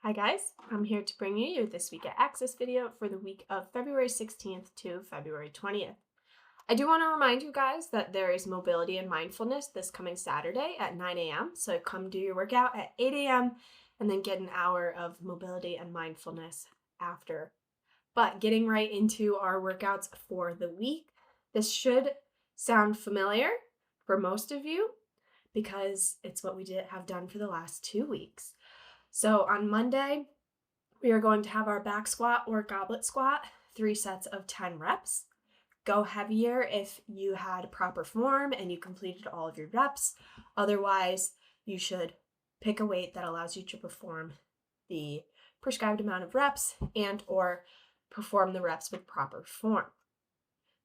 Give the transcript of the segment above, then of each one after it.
Hi guys, I'm here to bring you your This Week at Access video for the week of February 16th to February 20th. I do want to remind you guys that there is mobility and mindfulness this coming Saturday at 9 a.m. So come do your workout at 8 a.m. and then get an hour of mobility and mindfulness after. But getting right into our workouts for the week, this should sound familiar for most of you because it's what we have done for the last 2 weeks. So on Monday, we are going to have our back squat or goblet squat, 3 sets of 10 reps. Go heavier if you had proper form and you completed all of your reps. Otherwise, you should pick a weight that allows you to perform the prescribed amount of reps and or perform the reps with proper form.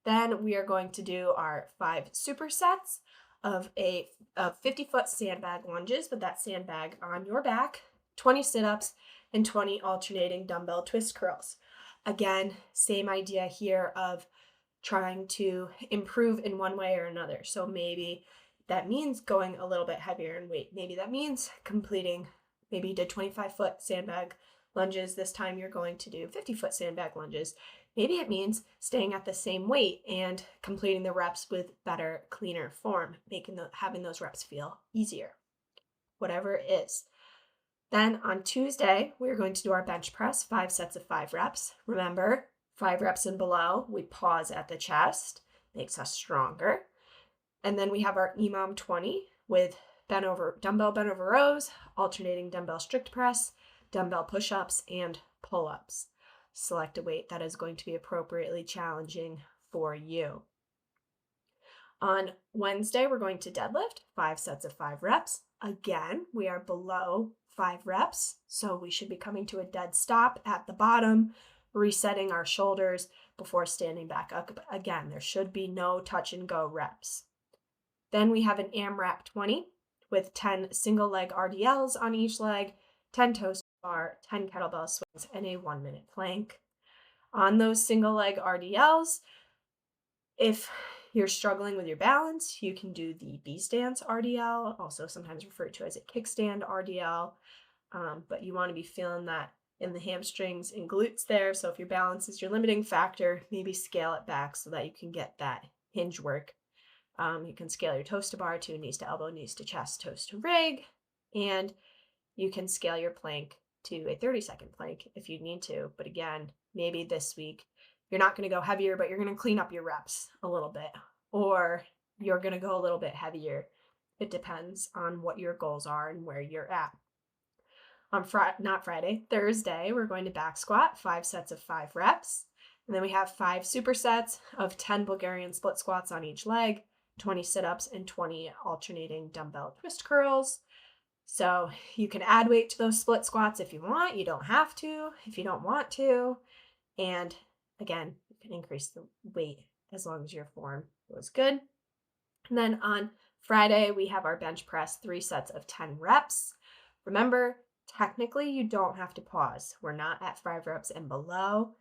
Then we are going to do our 5 supersets of 50-foot sandbag lunges with that sandbag on your back, 20 sit-ups, and 20 alternating dumbbell twist curls. Again, same idea here of trying to improve in one way or another. So maybe that means going a little bit heavier in weight. Maybe that means completing, maybe you did 25-foot sandbag lunges. This time you're going to do 50-foot sandbag lunges. Maybe it means staying at the same weight and completing the reps with better, cleaner form, having those reps feel easier. Whatever it is. Then on Tuesday, we're going to do our bench press, 5 sets of 5 reps. Remember, 5 reps and below, we pause at the chest, makes us stronger. And then we have our EMOM 20 with dumbbell bent over rows, alternating dumbbell strict press, dumbbell push-ups, and pull-ups. Select a weight that is going to be appropriately challenging for you. On Wednesday, we're going to deadlift, 5 sets of 5 reps. Again, we are below 5 reps, so we should be coming to a dead stop at the bottom, resetting our shoulders before standing back up. Again, there should be no touch and go reps. Then we have an AMRAP 20 with 10 single leg RDLs on each leg, 10 toes to bar, 10 kettlebell swings, and a 1-minute plank. On those single leg RDLs, if you're struggling with your balance, you can do the B-stance RDL, also sometimes referred to as a kickstand RDL, but you want to be feeling that in the hamstrings and glutes there. So if your balance is your limiting factor, maybe scale it back so that you can get that hinge work. You can scale your toes to bar to knees to elbow, knees to chest, toes to rig, and you can scale your plank to a 30-second plank if you need to. But again, maybe this week you're not going to go heavier, but you're going to clean up your reps a little bit, or you're going to go a little bit heavier. It depends on what your goals are and where you're at. On Thursday, we're going to back squat, 5 sets of 5 reps. And then we have 5 supersets of 10 Bulgarian split squats on each leg, 20 sit-ups, and 20 alternating dumbbell twist curls. So you can add weight to those split squats if you want. You don't have to if you don't want to. And again, you can increase the weight as long as your form was good. And then on Friday, we have our bench press, 3 sets of 10 reps. Remember, technically, you don't have to pause. We're not at 5 reps and below,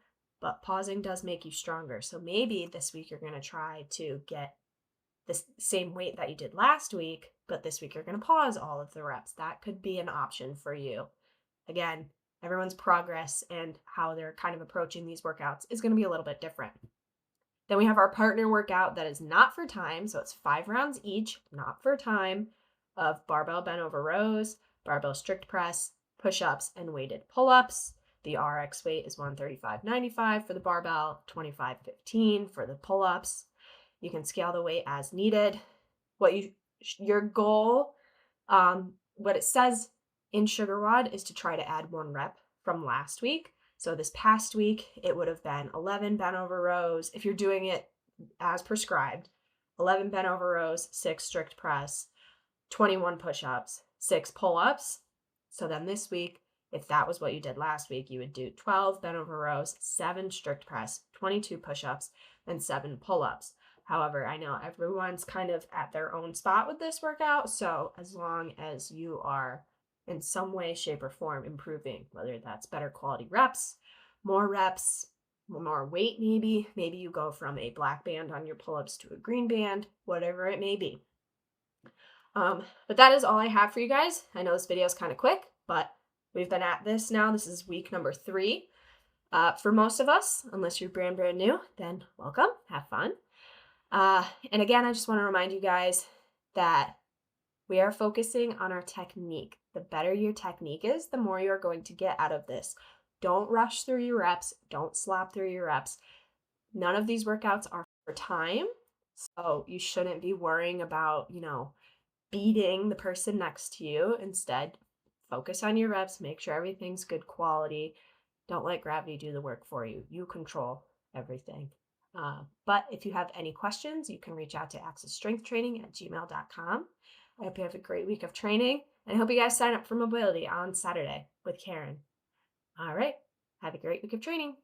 but pausing does make you stronger. So maybe this week you're going to try to get the same weight that you did last week, but this week you're going to pause all of the reps. That could be an option for you. Again, everyone's progress and how they're kind of approaching these workouts is going to be a little bit different. Then we have our partner workout that is not for time, so it's 5 rounds each, not for time, of barbell bent over rows, barbell strict press, push-ups, and weighted pull-ups. The RX weight is 135.95 for the barbell, 25.15 for the pull-ups. You can scale the weight as needed. Your goal, what it says in SugarWOD is to try to add 1 rep from last week. So this past week, it would have been 11 bent over rows. If you're doing it as prescribed, 11 bent over rows, 6 strict press, 21 push-ups, 6 pull-ups. So then this week, if that was what you did last week, you would do 12 bent over rows, 7 strict press, 22 push-ups, and 7 pull-ups. However, I know everyone's kind of at their own spot with this workout. So as long as you are in some way, shape, or form improving, whether that's better quality reps, more weight maybe you go from a black band on your pull-ups to a green band, whatever it may be. But that is all I have for you guys. I know this video is kind of quick, but We've been at this now. This is week number 3. For most of us, unless you're brand new, then welcome, have fun. And again, I just want to remind you guys that we are focusing on our technique. The better your technique is, the more you're going to get out of this. Don't rush through your reps. Don't slop through your reps. None of these workouts are for time. So you shouldn't be worrying about, beating the person next to you. Instead, focus on your reps. Make sure everything's good quality. Don't let gravity do the work for you. You control everything. But if you have any questions, you can reach out to accessstrengthtraining@gmail.com. I hope you have a great week of training, and I hope you guys sign up for mobility on Saturday with Karen. All right. Have a great week of training.